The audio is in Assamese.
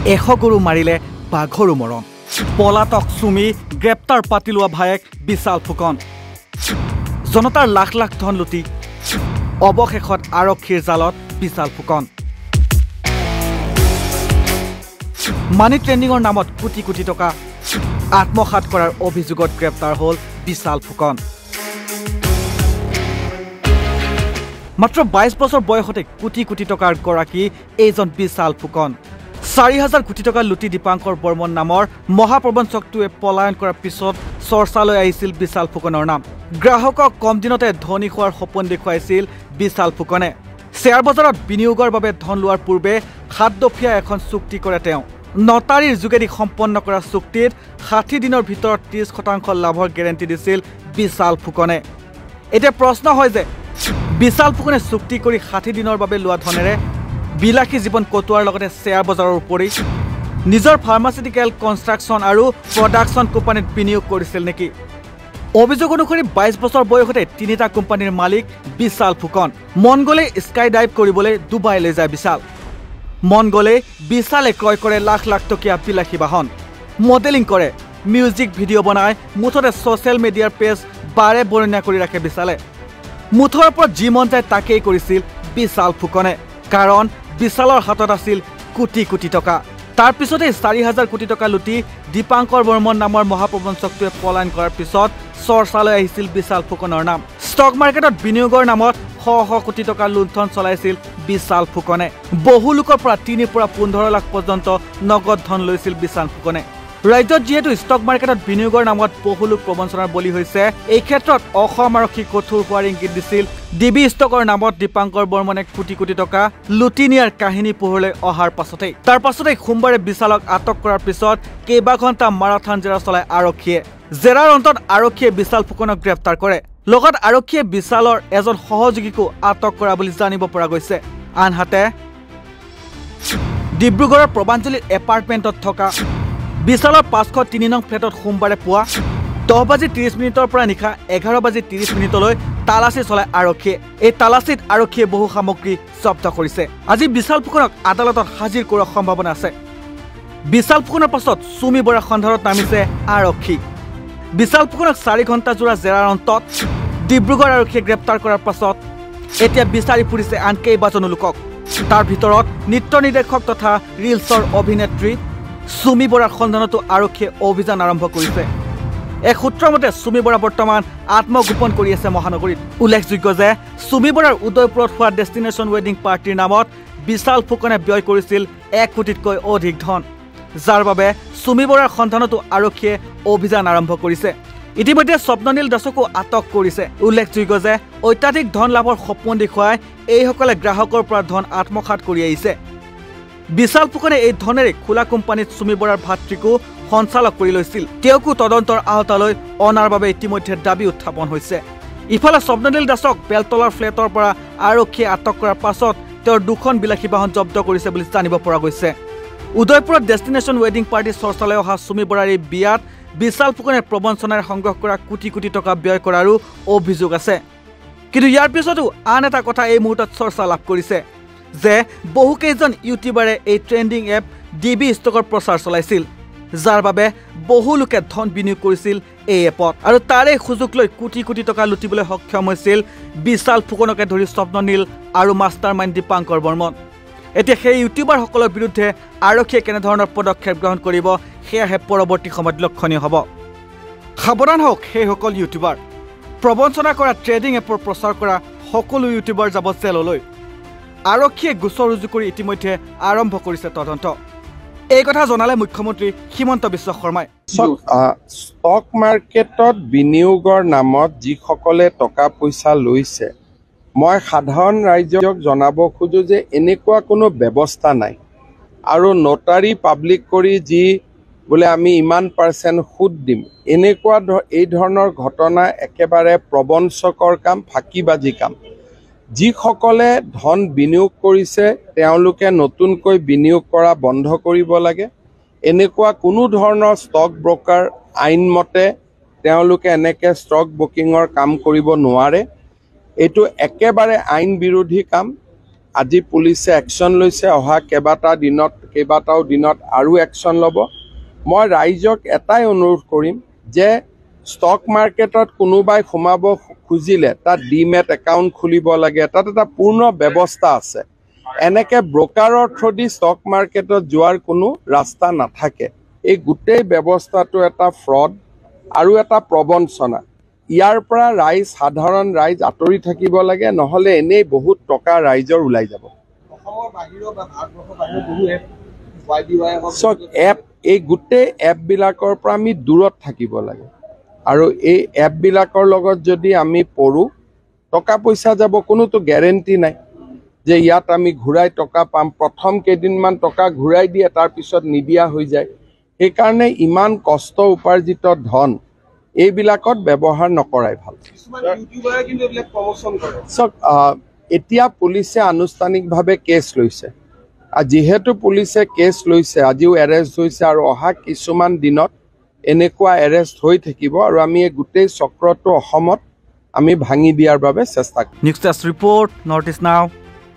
100 গৰু মাৰিলে বাঘৰো মৰণ পলাতক চুমি গ্ৰেপ্তাৰ পাতি লোৱা ভায়েক বিশাল ফুকন জনতাৰ লাখ লাখ ধন লুটি অৱশেষত আৰক্ষীৰ জালত বিশাল ফুকন মানি ট্ৰেন্ডিঙৰ নামত কোটি কোটি টকা আত্মসাৎ কৰাৰ অভিযোগত গ্ৰেপ্তাৰ হ'ল বিশাল ফুকন মাত্ৰ 22 বছৰ বয়সতে কোটি কোটি টকাৰ গৰাকী এইজন বিশাল ফুকন 4000 কোটি টকা লুটি দীপাংকৰ বৰ্মন নামৰ মহাপ্ৰবঞ্চকটোৱে পলায়ন কৰাৰ পিছত চৰ্চালৈ আহিছিল বিশাল ফুকনৰ নাম গ্ৰাহকক কম দিনতে ধনী হোৱাৰ সপোন দেখুৱাইছিল বিশাল ফুকনে শ্বেয়াৰ বজাৰত বিনিয়োগৰ বাবে ধন লোৱাৰ পূৰ্বে 7 দফীয়া এখন চুক্তি কৰে তেওঁ নটাৰীৰ যোগেদি সম্পন্ন কৰা চুক্তিত 60 দিনৰ ভিতৰত 30% লাভৰ গেৰেণ্টি দিছিল বিশাল ফুকনে এতিয়া প্ৰশ্ন হয় যে বিশাল ফুকনে চুক্তি কৰি 60 দিনৰ বাবে লোৱা ধনেৰে বিলাসী জীৱন কটোৱাৰ লগতে শ্বেয়াৰ বজাৰৰ উপৰি নিজৰ ফাৰ্মাচিউটিকেল কনষ্ট্ৰাকশ্যন আৰু প্ৰডাকশ্যন কোম্পানীত বিনিয়োগ কৰিছিল নেকি অভিযোগ অনুসৰি 22 বছৰ বয়সতে তিনিটা কোম্পানীৰ মালিক বিশাল ফুকন মন গলে স্কাই ডাইভ কৰিবলৈ ডুবাইলৈ যায় বিশাল মন গলে বিশালে ক্ৰয় কৰে লাখ লাখ টকীয়া বিলাসী বাহন মডেলিং কৰে মিউজিক ভিডিঅ' বনায় মুঠতে ছ'চিয়েল মিডিয়াৰ পেজ বাৰে বৰণীয়া কৰি ৰাখে বিশালে মুঠৰ ওপৰত যি মন যায় তাকেই কৰিছিল বিশাল ফুকনে কাৰণ বিশালৰ হাতত আছিল কোটি কোটি টকা তাৰ পিছতে 4000 কোটি টকা লুটি দীপাংকৰ বৰ্মন নামৰ মহাপ্ৰবঞ্চকটোৱে পলায়ন কৰাৰ পিছত চৰ্চালৈ আহিছিল বিশাল ফুকনৰ নাম ষ্টক মাৰ্কেটত বিনিয়োগৰ নামত শ কোটি টকা লুণ্ঠন চলাইছিল বিশাল ফুকনে বহু লোকৰ পৰা 3 পৰা 15 লাখ পৰ্যন্ত নগদ ধন লৈছিল বিশাল ফুকনে ৰাজ্যত যেহেতু ষ্টক মাৰ্কেটত বিনিয়োগৰ নামত বহু লোক প্ৰবঞ্চনাৰ বলি হৈছে এই ক্ষেত্ৰত অসম আৰক্ষী কঠোৰ হোৱাৰ ইংগিত দিছিল ডিবি ষ্টকৰ নামত দীপাংকৰ বৰ্মনে কোটি কোটি টকা লুটি নিয়াৰ কাহিনী পোহৰলৈ অহাৰ পাছতেই তাৰ পাছতেই সোমবাৰে বিশালক আটক কৰাৰ পিছত কেইবা ঘণ্টা মাৰাথন জেৰা চলাই আৰক্ষীয়ে জেৰাৰ অন্তত আৰক্ষীয়ে বিশাল ফুকনক গ্ৰেপ্তাৰ কৰে লগত আৰক্ষীয়ে বিশালৰ এজন সহযোগীকো আটক কৰা বুলি জানিব পৰা গৈছে আনহাতে ডিব্ৰুগড়ৰ প্ৰবাঞ্জলিৰ এপাৰ্টমেণ্টত থকা বিশালৰ 503 নং ফ্লেটত সোমবাৰে পুৱা 10:30 পৰা নিশা 11:30 তালাচী চলাই আৰক্ষীয়ে এই তালাচীত আৰক্ষীয়ে বহু সামগ্ৰী জব্দ কৰিছে আজি বিশাল ফুকনক আদালতত হাজিৰ কৰাৰ সম্ভাৱনা আছে বিশাল ফুকনৰ পাছত চুমি বৰা সন্ধানত নামিছে আৰক্ষী বিশাল ফুকনক 4 ঘণ্টা জোৰা জেৰাৰ অন্তত ডিব্ৰুগড় আৰক্ষীয়ে গ্ৰেপ্তাৰ কৰাৰ পাছত এতিয়া বিচাৰি ফুৰিছে আন কেইবাজনো লোকক তাৰ ভিতৰত নৃত্য নিৰ্দেশক তথা ৰিলছৰ অভিনেত্ৰী চুমি বৰাৰ সন্ধানতো আৰক্ষীয়ে অভিযান আৰম্ভ কৰিছে এক সূত্ৰৰ মতে চুমি বৰা বৰ্তমান আত্মগোপন কৰি আছে মহানগৰীত উল্লেখযোগ্য যে চুমি বৰাৰ উদয়পুৰত হোৱা ডেষ্টিনেশ্যন ৱেডিং পাৰ্টিৰ নামত বিশাল ফুকনে ব্যয় কৰিছিল 1 কোটিতকৈ অধিক ধন যাৰ বাবে চুমি বৰাৰ সন্ধানতো আৰক্ষীয়ে অভিযান আৰম্ভ কৰিছে ইতিমধ্যে স্বপ্ননীল দাসকো আটক কৰিছে উল্লেখযোগ্য যে অত্যাধিক ধন লাভৰ সপোন দেখুৱাই এইসকলে গ্ৰাহকৰ পৰা ধন আত্মসাৎ কৰি আহিছে বিশাল ফুকনে এই ধনেৰে খোলা কোম্পানীত চুমি বৰাৰ ভাতৃকো সঞ্চালক কৰি লৈছিল তেওঁকো তদন্তৰ আওতালৈ অনাৰ বাবে ইতিমধ্যে দাবী উত্থাপন হৈছে ইফালে স্বপ্ননীল দাসক বেলতলাৰ ফ্লেটৰ পৰা আৰক্ষীয়ে আটক কৰাৰ পাছত তেওঁৰ দুখন বিলাসী বাহন জব্দ কৰিছে বুলি জানিব পৰা গৈছে উদয়পুৰত ডেষ্টিনেশ্যন ৱেডিং পাৰ্টি চৰ্চালৈ অহা চুমি বৰাৰ এই বিয়াত বিশাল ফুকনে প্ৰবঞ্চনাৰে সংগ্ৰহ কৰা কোটি কোটি টকা ব্যয় কৰাৰো অভিযোগ আছে কিন্তু ইয়াৰ পিছতো আন এটা কথা এই মুহূৰ্তত চৰ্চা লাভ কৰিছে যে বহুকেইজন ইউটিউবাৰে এই ট্ৰেন্ডিং এপ ডিবি ষ্টকৰ প্ৰচাৰ চলাইছিল যাৰ বাবে বহু লোকে ধন বিনিয়োগ কৰিছিল এই এপত আৰু তাৰে সুযোগ লৈ কোটি কোটি টকা লুটিবলৈ সক্ষম হৈছিল বিশাল ফুকনকে ধৰি স্বপ্ননীল আৰু মাষ্টাৰমাইণ্ড দীপাংকৰ বৰ্মন এতিয়া সেই ইউটিউবাৰসকলৰ বিৰুদ্ধে আৰক্ষীয়ে কেনেধৰণৰ পদক্ষেপ গ্ৰহণ কৰিব সেয়াহে পৰৱৰ্তী সময়ত লক্ষণীয় হ'ব সাৱধান হওক সেইসকল ইউটিউবাৰ প্ৰবঞ্চনা কৰা ট্ৰেডিং এপৰ প্ৰচাৰ কৰা সকলো ইউটিউবাৰ যাব জেললৈ আৰক্ষীয়ে গোচৰ ৰুজু কৰি ইতিমধ্যে আৰম্ভ কৰিছে তদন্ত এই কথা জনালে মুখ্যমন্ত্ৰী হিমন্ত বিশ্ব শৰ্মাই ষ্টক মাৰ্কেটত বিনিয়োগৰ নামত যিসকলে টকা পইচা লৈছে মই সাধাৰণ ৰাইজক জনাব খোজো যে এনেকুৱা কোনো ব্যৱস্থা নাই আৰু নটাৰী পাব্লিক কৰি যি বোলে আমি ইমান % সুদ দিম এনেকুৱা এই ধৰণৰ ঘটনা একেবাৰে প্ৰবঞ্চকৰ কাম ফাঁকিবাজি কাম যিসকলে ধন বিনিয়োগ কৰিছে তেওঁলোকে নতুনকৈ বিনিয়োগ কৰা বন্ধ কৰিব লাগে এনেকুৱা কোনো ধৰণৰ ষ্টক ব্ৰকাৰ আইন মতে তেওঁলোকে এনেকে ষ্টক ব্ৰকিঙৰ কাম কৰিব নোৱাৰে এইটো একেবাৰে আইন বিৰোধী কাম আজি পুলিচে একশন লৈছে অহা কেইবাটা দিনত কেইবাটাও দিনত আৰু একশ্যন ল'ব মই ৰাইজক এটাই অনুৰোধ কৰিম যে ষ্টক মাৰ্কেটত কোনোবাই সোমাব খুজিলে তাত ডিমেট একাউণ্ট খুলিব লাগে তাত এটা পূৰ্ণ ব্যৱস্থা আছে এনেকে ব্ৰকাৰৰ থ্ৰুদি ষ্টক মাৰ্কেটত যোৱাৰ কোনো ৰাস্তা নাথাকে এই গোটেই ব্যৱস্থাটো এটা ফ্ৰড আৰু এটা প্ৰবঞ্চনা ইয়াৰ পৰা ৰাইজ সাধাৰণ ৰাইজ আঁতৰি থাকিব লাগে নহ'লে এনেই বহুত টকা ৰাইজৰ ওলাই যাব এপ এই গোটেই এপবিলাকৰ পৰা আমি দূৰত থাকিব লাগে আৰু এই এপবিলাকৰ লগত যদি আমি পঢ়োঁ টকা পইচা যাব কোনোতো গেৰেণ্টি নাই যে ইয়াত আমি ঘূৰাই টকা পাম প্ৰথম কেইদিনমান টকা ঘূৰাই দিয়ে তাৰপিছত নিদিয়া হৈ যায় সেইকাৰণে ইমান কষ্ট উপাৰ্জিত ধন এইবিলাকত ব্যৱহাৰ নকৰাই ভাল চাওক এতিয়া পুলিচে আনুষ্ঠানিকভাৱে কেছ লৈছে যিহেতু পুলিচে কেছ লৈছে আজিও এৰেষ্ট হৈছে আৰু অহা কিছুমান দিনত এনেকুৱা এৰেষ্ট হৈ থাকিব আৰু আমি এই গোটেই চক্ৰটো অসমত আমি ভাঙি দিয়াৰ বাবে চেষ্টা কৰিম news desk report north east নাও